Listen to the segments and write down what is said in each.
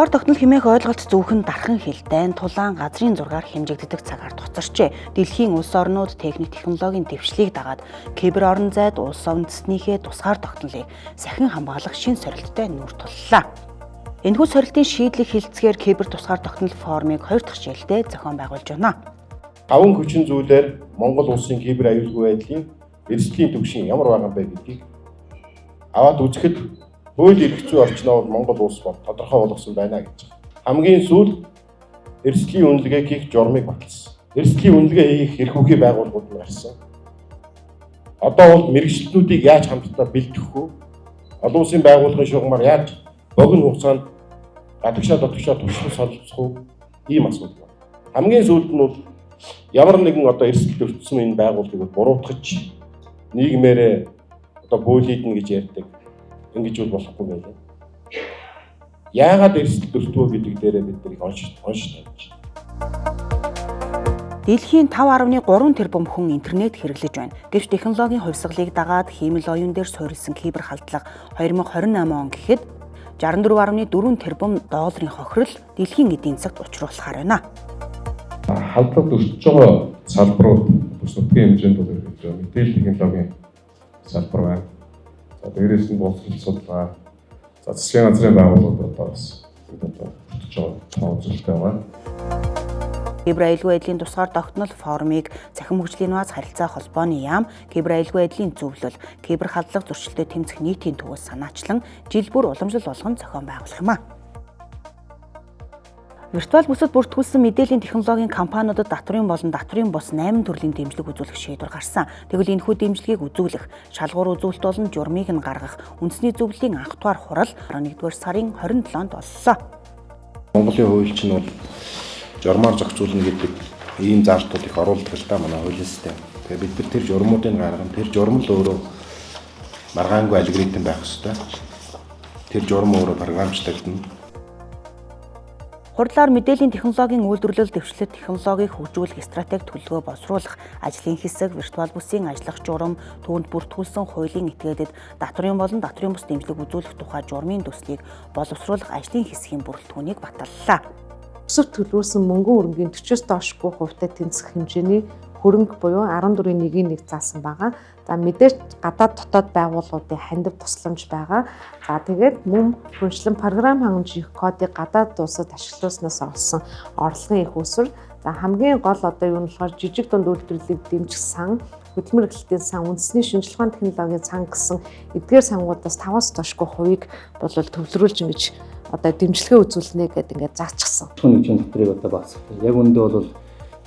Тусгаар тогтнол хэмээх ойлголт зөвхөн дархан хэлдэн тулаан газрын зургаар хэмжигддэг цагаар туцарчээ. Дэлхийн улс орнууд техник технологийн дэвшлийг дагаад кибер орон зайд улс үндэстнийхээ тусгаар тогтнолыг сахин хамгаалах шин сорилттой нүүр туллаа. Энэхүү сорилтын шийдлийг хилцгээр кибер тусгаар тогтнол форумыг 2 дахь жилдээ зохион байгуулж байна. Аван хүчин зүйлээр Монгол улсын кибер аюулгүй байдлын эрсдлийн түвшин ямар байгаа бэ гэдгийг аваад үзэхэд хууль эрх зүйн орчноор Монгол улс бол тодорхой болгосон байна гэж. Хамгийн сүүлд эрсдлийн үнэлгээ хийх журмыг баталсан. Эрсдлийн үнэлгээ хийх эрх үхий байгууллагууд марсан. Одоо бол мэрэгчлэтнүүдийг яаж хамтдаа бэлтгэх вэ? Олон улсын байгууллагын шугамар яаж богино хугацаанд гадагшаа дотгошоо туршлага солилцох вэ? Ийм асуудал байна. Хамгийн сүүлд нь бол ямар нэгэн одоо эрсдэлд өртсөн энэ байгууллагыг буруутгаж нийгмээрээ одоо бөөлийднэ гэж ярьдаг. Ингэж бол болохгүй байлаа. Яагаад эрсдэлд өртвөө гэдэг дээрээ бид нарыг онш тавьж байна. Дэлхийн 5.3 тэрбум хүн интернет хэрэглэж байна. Гэвч технологийн хувьсгалыг дагаад хиймэл оюун дээр суурилсан кибер халдлага 2028 он гэхэд 64.4 тэрбум долларын хохирол дэлхийн эдийн засагт учруулахаар байна. Халдлагад өртөж байгаа салбарууд бас нутгийн хэмжээнд бол хэрэгж байгаа. Мэдээлэл технологийн салбар байна. Дээрээс нь боловсрол судалгаа, засгийн газрын байгууллагууд одоо бас өртөж байгаа тоо зүйлтэй байна. Кибер аюулгүй байдлын тусгаар тогтнол форумыг цахим хөгжлийн нууц харилцаа холбооны яам, кибер аюулгүй байдлын зөвлөл, кибер халдлага зөрчилдөд тэмцэх нийтийн төвөөс санаачлан жил бүр уламжлал болгон зохион байгуулах юм а. Виртуал бүсэд бүртгүүлсэн мэдээллийн технологийн компаниудад татврын болон татврын бус 8 төрлийн дэмжлэг үзүүлэх шийдвэр гарсан. Тэгвэл энэхүү дэмжлэгийг үзүүлэх, шалгуур үзүүлэлт болон журмыг нь гаргах үндэсний зөвлөлийн анх дугаар хурал 11-р сарын 27-нд боллоо. Монголын хууль чинь бол журмаар зохицуулна гэдэг ийм заалтууд их оруулдаг л да манай хуулийн систем. Тэгээ бид нар тэр журмуудыг гаргана. Тэр журам л өөрөө маргаангүй алгоритм байх ёстой. Тэр журам өөрөө програмчлагдана. Хурдлаар мэдээллийн технологийн үйлдвэрлэл дэвшлэлт технологиг хөгжүүлэх стратеги төлөвлөгөө боловсруулах, ажлын хэсэг, виртуал бүсийн ажиллах журам, түүнд бүртгүүлсэн хуулийн этгээдэд татврын болон татврын бус дэмжлэг үзүүлэх тухай журмын төслийг боловсруулах ажлын хэсгийн бүрэлдэхүүнийг баталлаа. Өсвөр төлөвлөсөн мөнгөн хөрөнгийн 40-с доошгүй хувьтай тэнцэх хэмжээний хөрөнгө буюу 14.1 заасан байгаа. За мэдээж гадаад дотоод байгууллагуудын хандив тусламж байгаа. За тэгээд мөн хүншлэн програм хангамжийн кодыг гадаад улсад ашиглуулснаас олсон орлогын их өсвөр. За хамгийн гол одоо юу нь болохоор жижиг дунд үйлдвэрлэлийг дэмжих сан, хөдөлмөр эрхлэлтийн сан, үндэсний шинжилгээ технологийн сан гэсэн эдгээр сангуудаас 5-аас доошгүй хувийг бол төвлөрүүлж ингэж одоо дэмжлэгээ үзүүлнэ гэдэг ингээд заачсан. Хүн нэгжийн дотрыг одоо багасгах. Яг үндэ бол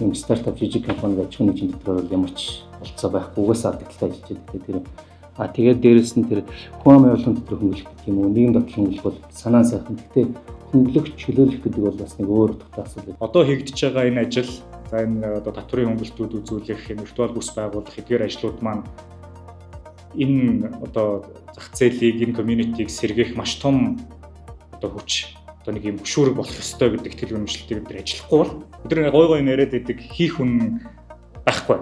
юм стартап жижиг компани гэж хүн нэгжийн дотор бол ямар ч болцоо байхгүйгээс алдагтай ажиллаж байдаг. Тэгээд дээрэс нь тэр хүн амын явуулын дотор хөнгөлөх гэх юм уу, нийгэм дотор хөнгөлөх бол санаа сайхан. Гэхдээ хөнгөлөх чөлөөлөх гэдэг бол бас нэг өөр утгатай асуудал. Одоо хийгдэж байгаа энэ ажил, за энэ одоо татврын хөнгөлтүүд үзүүлэх, виртуал бүс байгуулах эдгээр ажлууд маань энэ одоо зах зээлийг, энэ community-г сэргээх маш том одоо хүч, одоо нэг юм хөшүүрэг болох ёстой гэдэг тэл үнэмшлэлтийг бид ажиллахгүй бол бид нэг гой яриад байдаг хийх хүн байхгүй.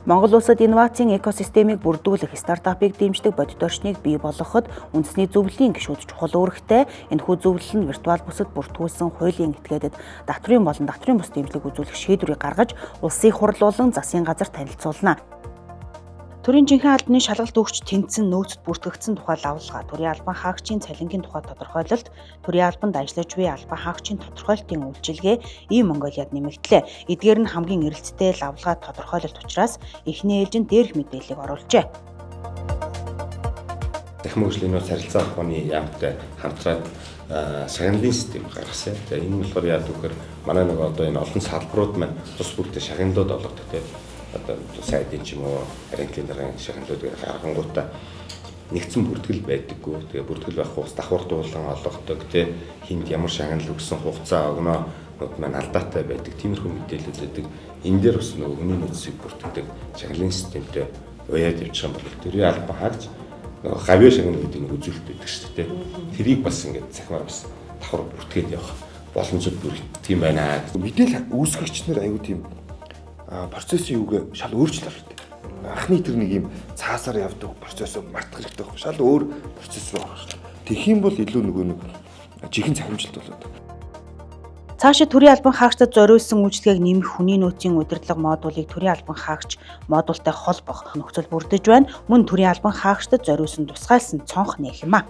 Монгол улсад инновацийн экосистемийг бүрдүүлэх, стартапыг дэмждэг бодит орчныг бий болгоход үндэсний зөвлөлийн гишүүд чухал үүрэгтэй. Энэхүү зөвлөл нь виртуал бүсэд бүртгүүлсэн хуулийн этгээдэд татврын болон татврын бус дэмжлэг үзүүлэх шийдвэрийг гаргаж улсыг хурлуулан засгийн газар танилцуулна. Төрийн жинхэнэ албаны шалгалт өгч тэнцсэн нөөцөд бүртгэгдсэн тухай лавлгаа, төрийн албан хаагчийн цалингийн тухай тодорхойлолт, төрийн албанд ажиллаж буй албан хаагчийн тодорхойлолтын үйлчилгээ ийм Монголиад нэмэгдлээ. Эдгээр нь хамгийн эрэлттэй лавлгаа тодорхойлолт учраас эхний ээлжинд дээрх мэдээллийг оруулжээ. Цахим хөгжлийн нууц харилцаа холбооны яамтай хамтраад шагналын систем гаргасан. За энэ болохоор яа гэхээр манай нэг одоо энэ олон салбарууд маань тус бүртээ шагналууд олгодог тийм одоо сайдын ч юм уу харилцааны дараагийн шагналуудыг гаргангуудаа нэгдсэн бүртгэл байдаггүй. Тэгээ бүртгэл байх хугацаа давхар дуулан олгодог тийм хинд ямар шагнал өгсөн хугацаа өгнөд маань алдаатай байдаг. Тиймэрхүү мэдээлэлүүд байдаг. Энэ дээр бас нөгөө хүний нөөцийг бүртгэдэг шагналын системтэй уяад явчих юм бол төрийн албан хаагч нөгөө гавьяа шагнал гэдэг нэг үзүүлэлт байдаг шүү дээ. Тэрийг бас ингээд цахимаар бас давхар бүртгээд явах боломжууд бүр тийм байна. Мэдээлэл үүсгэгч нар аюу тийм процессын юуг шал өөрчлөлт авдаг. Анхны тэр нэг юм цаасаар явдаг процессыг мартах хэрэгтэй байхгүй. Шал өөр процесс руу орох. Тэгэх юм бол илүү нөгөө нэг жихэн цахимжилт болоод. Цаашид төрийн албан хаагчдад зориулсан үйлчлэгийг нэмэх хүний нөөцийн удирдлага модулыг төрийн албан хаагч модультай холбох нөхцөл бүрдэж байна. Мөн төрийн албан хаагчдад зориулсан тусгайлсан цонх нээх юм а.